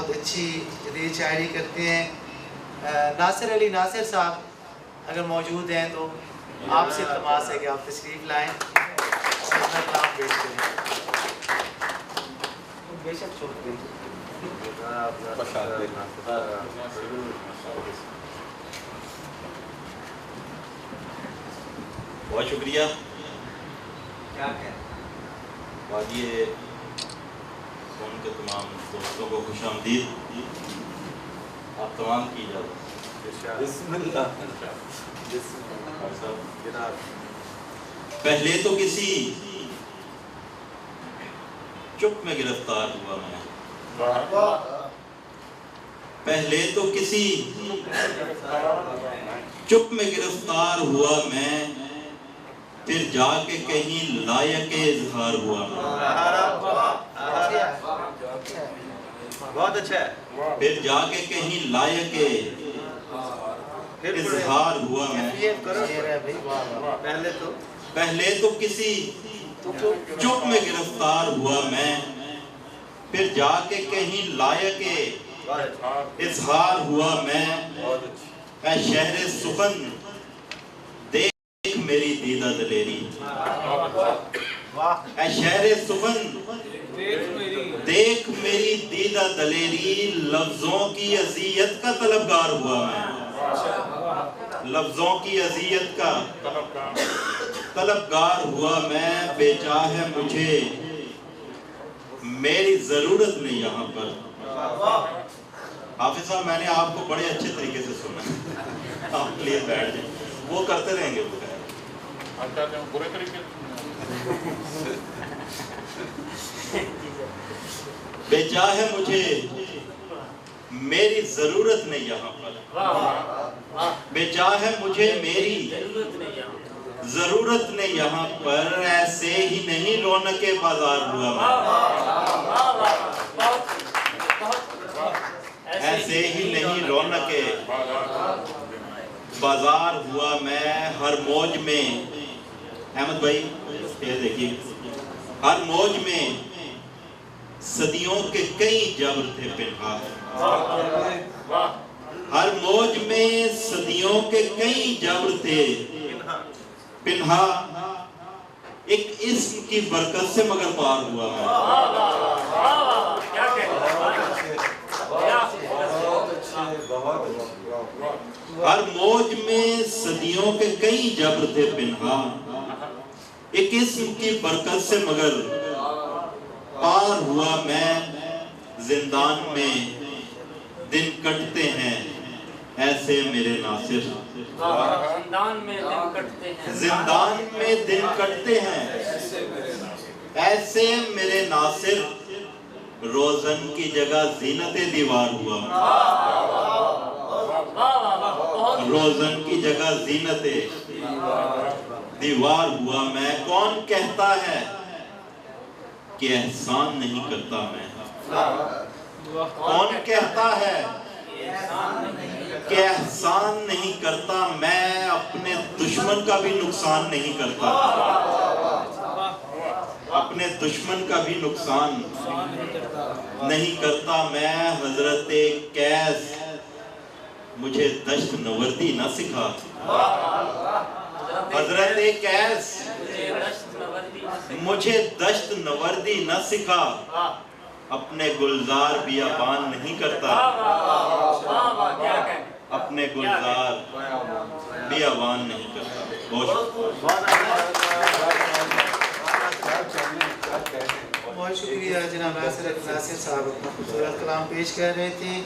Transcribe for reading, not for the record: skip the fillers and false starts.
بہت اچھی جدید شاعری کرتے ہیں. ناصر علی ناصر صاحب اگر موجود ہیں تو آپ سے التماس ہے کہ آپ تشریف لائیں اور اپنا کلام پیش کریں. بے شک چھوڑ دیں. بہت شکریہ. کیا کہیں وادی سون کے تمام دوستوں کو خوش آمدید. آپ تمام کی اجازت. بسم اللہ. پہلے تو کسی چپ میں گرفتار ہوا میں. پہلے تو کسی چپ میں گرفتار ہوا میں, پھر جا کے کہیں لائق اظہار ہوا میں. بہت اچھا ہے. پھر جا کے کہیں لائق اظہار ہوا میں. پہلے تو کسی چپ میں گرفتار ہوا میں, پھر جا کے کہیں لائق اظہار ہوا میں. اے شہر سخن دیکھ میری دیدہ دلیری. اے شہر سخن دیکھ میری دیدہ دلیری. لفظوں کی اذیت کا طلبگار ہوا میں. لفظوں کی اذیت کا طلبگار ہوا میں. بے جا ہے مجھے میری ضرورت نہیں یہاں پر. حافظ صاحب میں نے آپ کو بڑے اچھے طریقے سے سنا. آپ پلیز بیٹھ جائیں, وہ کرتے رہیں گے. برے طریقے بے جا ہے مجھے میری ضرورت نہیں یہاں پر. بے جا ہے مجھے میری ضرورت نہیں یہاں پر. ایسے ہی نہیں رونق بازار ہوا میں. ایسے ہی نہیں رونق بازار ہوا میں. ہر موج میں احمد بھائی یہ دیکھیے, ہر موج میں صدیوں کے کئی جبر تھے پنہا. ہر موج میں صدیوں کے کئی جبر تھے پنہا. ایک اسم کی برکت سے مگر پار ہوا میں. ہر موج میں صدیوں کے کئی جبر تھے پنہا. ایک اسم کی برکت سے مگر پار ہوا میں. زندان میں دن کٹتے ہیں ایسے میرے ناصر. زندان میں دن کٹتے ہیں. زندان میں دن کٹتے ہیں ایسے میرے ناصر. روزن کی جگہ زینت دیوار ہوا میں. روزن کی جگہ زینت دیوار ہوا میں. کون کہتا ہے کہ احسان نہیں کرتا میں. کون کہتا ہے کہ احسان نہیں کرتا میں. اپنے دشمن کا بھی نقصان نہیں کرتا. اپنے دشمن کا بھی نقصان نہیں کرتا میں. حضرت قیس مجھے دشت نوردی نہ سکھا. حضرت قیس مجھے دشت نوردی نہ سکھا. اپنے گلزار بیابان نہیں کرتا. اپنے گلزار بیابان نہیں کرتا. بہت شکریہ جناب ناصر صاحب, اپنا خوبصورت کلام پیش کر رہے تھے.